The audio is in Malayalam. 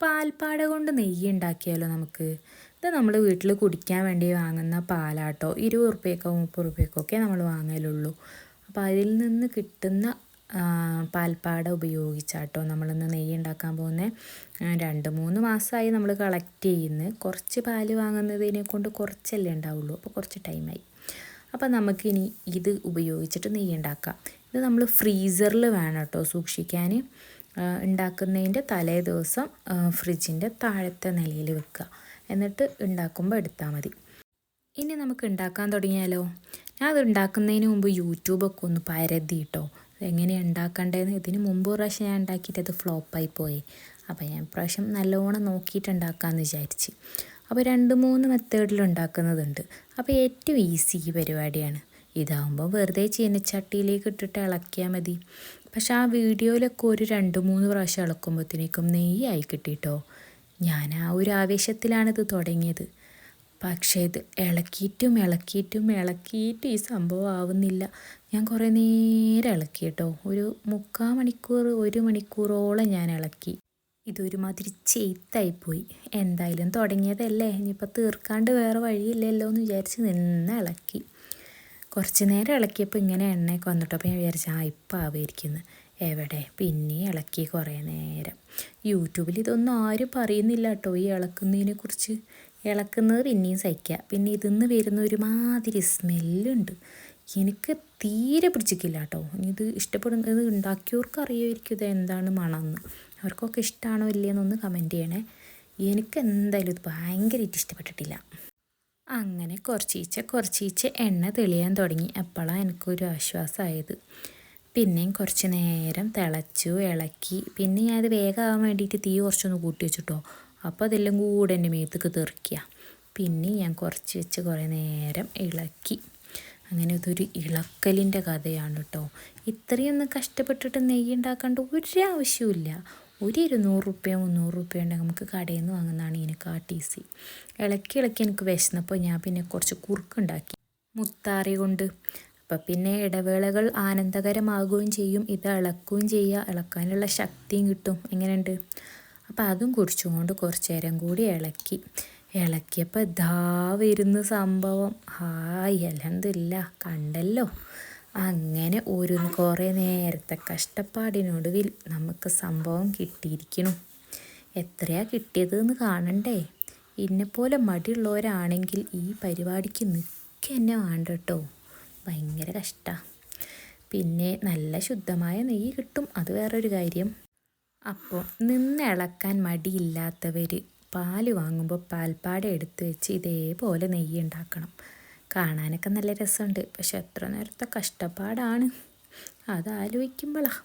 പാൽപ്പാട കൊണ്ട് നെയ്യ് ഉണ്ടാക്കിയാലോ നമുക്ക്. ഇത് നമ്മൾ വീട്ടിൽ കുടിക്കാൻ വേണ്ടി വാങ്ങുന്ന പാലാട്ടോ. 20 റുപ്യക്കോ 30 റുപ്യക്കൊക്കെ നമ്മൾ വാങ്ങലുള്ളൂ. അപ്പോൾ അതിൽ നിന്ന് കിട്ടുന്ന പാൽപ്പാട ഉപയോഗിച്ചാട്ടോ നമ്മളിന്ന് നെയ്യ് ഉണ്ടാക്കാൻ പോകുന്നത്. 2-3 മാസമായി നമ്മൾ കളക്ട് ചെയ്യുന്നത്. കുറച്ച് പാല് വാങ്ങുന്നതിനെ കൊണ്ട് കുറച്ചല്ലേ ഉണ്ടാവുള്ളൂ, അപ്പോൾ കുറച്ച് ടൈമായി. അപ്പോൾ നമുക്കിനി ഇത് ഉപയോഗിച്ചിട്ട് നെയ്യ് ഉണ്ടാക്കാം. ഇത് നമ്മൾ ഫ്രീസറിൽ വേണം കേട്ടോ സൂക്ഷിക്കാൻ. ഉണ്ടാക്കുന്നതിൻ്റെ തലേ ദിവസം ഫ്രിഡ്ജിൻ്റെ താഴത്തെ നിലയിൽ വെക്കുക, എന്നിട്ട് ഉണ്ടാക്കുമ്പോൾ എടുത്താൽ മതി. ഇനി നമുക്ക് ഉണ്ടാക്കാൻ തുടങ്ങിയാലോ. ഞാൻ അത് ഉണ്ടാക്കുന്നതിന് മുമ്പ് യൂട്യൂബൊക്കെ ഒന്ന് പരതി കേട്ടോ, എങ്ങനെയാണ് ഉണ്ടാക്കേണ്ടതെന്ന്. ഇതിന് മുമ്പ് പ്രാവശ്യം ഞാൻ ഉണ്ടാക്കിയിട്ട് അത് ഫ്ലോപ്പായി പോയി. അപ്പോൾ ഞാൻ പ്രാവശ്യം നല്ലോണം നോക്കിയിട്ട് ഉണ്ടാക്കാമെന്ന് വിചാരിച്ച്. അപ്പോൾ 2-3 മെത്തേഡിൽ ഉണ്ടാക്കുന്നതുണ്ട്. അപ്പോൾ ഏറ്റവും ഈസി പരിപാടിയാണ്. ഇതാകുമ്പോൾ വെറുതെ ചീനച്ചട്ടിയിലേക്ക് ഇട്ടിട്ട് ഇളക്കിയാൽ മതി. പക്ഷെ ആ വീഡിയോയിലൊക്കെ ഒരു 2-3 പ്രാവശ്യം ഇളക്കുമ്പോഴത്തേക്കും നെയ്യായി കിട്ടിയിട്ടോ. ഞാൻ ആ ഒരു ആവേശത്തിലാണിത് തുടങ്ങിയത്. പക്ഷേ ഇത് ഇളക്കിയിട്ടും ഈ സംഭവം ആവുന്നില്ല. ഞാൻ കുറേ നേരം ഇളക്കി കേട്ടോ. ഒരു 3/4 മണിക്കൂർ 1 മണിക്കൂറോളം ഞാൻ ഇളക്കി. ഇതൊരുമാതിരി ചെയ്ത്തായിപ്പോയി. എന്തായാലും തുടങ്ങിയതല്ലേ, ഇനിയിപ്പോൾ തീർക്കാണ്ട് വേറെ വഴിയില്ലല്ലോ എന്ന് വിചാരിച്ച് നിന്ന് ഇളക്കി. കുറച്ച് നേരം ഇളക്കിയപ്പോൾ ഇങ്ങനെ എണ്ണയൊക്കെ വന്നിട്ടോ. അപ്പോൾ ഞാൻ വിചാരിച്ചു ഇപ്പം ആവുമായിരിക്കുന്നു. എവിടെ, പിന്നെ ഇളക്കി കുറേ നേരം. യൂട്യൂബിൽ ഇതൊന്നും ആരും പറയുന്നില്ല കേട്ടോ ഈ ഇളക്കുന്നതിനെ കുറിച്ച്. ഇളക്കുന്നത് പിന്നെയും സഹിക്കുക, പിന്നെ ഇതിന്ന് വരുന്ന ഒരുമാതിരി സ്മെല്ലുണ്ട്. എനിക്ക് തീരെ പിടിച്ചിട്ടില്ല കേട്ടോ. ഇത് ഇഷ്ടപ്പെടുന്നത് ഉണ്ടാക്കിയവർക്ക് അറിയുമായിരിക്കും ഇത് എന്താണ് മണമെന്ന്. അവർക്കൊക്കെ ഇഷ്ടമാണോ ഇല്ലയെന്നൊന്ന് കമൻറ്റ് ചെയ്യണേ. എനിക്ക് എന്തായാലും ഇത് ഭയങ്കരമായിട്ട് ഇഷ്ടപ്പെട്ടിട്ടില്ല. അങ്ങനെ കുറച്ചീച്ച എണ്ണ തെളിയാൻ തുടങ്ങി. അപ്പോഴാണ് എനിക്കൊരു ആശ്വാസമായത്. പിന്നെയും കുറച്ച് നേരം തിളച്ചു ഇളക്കി. പിന്നെ ഞാനത് വേഗമാകാൻ വേണ്ടിയിട്ട് തീ കുറച്ചൊന്ന് കൂട്ടി വെച്ചിട്ടോ. അപ്പോൾ അതെല്ലാം കൂടെ എൻ്റെ മേത്തേക്ക് തെറിക്കുക. പിന്നെ ഞാൻ കുറച്ച് വെച്ച് കുറേ നേരം ഇളക്കി. അങ്ങനെ ഇതൊരു ഇളക്കലിൻ്റെ കഥയാണ് കേട്ടോ. ഇത്രയൊന്നും കഷ്ടപ്പെട്ടിട്ട് നെയ്യ് ഉണ്ടാക്കേണ്ട ഒരാവശ്യമില്ല. ഒരു 200 റുപ്യ 300 റുപ്യ ഉണ്ടെങ്കിൽ നമുക്ക് കടയിൽ നിന്ന് വാങ്ങുന്നതാണ് ഇതിനെക്കാട്ടി ഈസി. ഇളക്കി എനിക്ക് വിശന്നപ്പോൾ ഞാൻ പിന്നെ കുറച്ച് കുറുക്കുണ്ടാക്കി മുത്താറി കൊണ്ട്. അപ്പം പിന്നെ ഇടവേളകൾ ആനന്ദകരമാകുകയും ചെയ്യും, ഇത് ഇളക്കുകയും ചെയ്യുക, ഇളക്കാനുള്ള ശക്തിയും കിട്ടും. എങ്ങനെയുണ്ട്? അപ്പോൾ അതും കുടിച്ചുകൊണ്ട് കുറച്ച് നേരം കൂടി ഇളക്കിയപ്പോൾ ഇതാ വരുന്ന സംഭവം. അൽഹംദുലില്ലാ, കണ്ടല്ലോ. അങ്ങനെ കുറേ നേരത്തെ കഷ്ടപ്പാടിനൊടുവിൽ നമുക്ക് സംഭവം കിട്ടിയിരിക്കുന്നു. എത്രയാണ് കിട്ടിയതെന്ന് കാണണ്ടേ. എന്നെപ്പോലെ മടിയുള്ളവരാണെങ്കിൽ ഈ പരിപാടിക്ക് തന്നെ വേണ്ട കേട്ടോ. ഭയങ്കര കഷ്ടമാണ്. പിന്നെ നല്ല ശുദ്ധമായ നെയ്യ് കിട്ടും, അത് വേറൊരു കാര്യം. അപ്പോൾ നിന്ന് ഇളക്കാൻ മടിയില്ലാത്തവർ പാല് വാങ്ങുമ്പോൾ പാൽപ്പാട എടുത്ത് വെച്ച് ഇതേപോലെ നെയ്യ് ഉണ്ടാക്കണം. കാണാനൊക്കെ നല്ല രസമുണ്ട്, പക്ഷെ എത്ര നേരത്തെ കഷ്ടപ്പാടാണ് അതാലോചിക്കുമ്പോഴാണ്.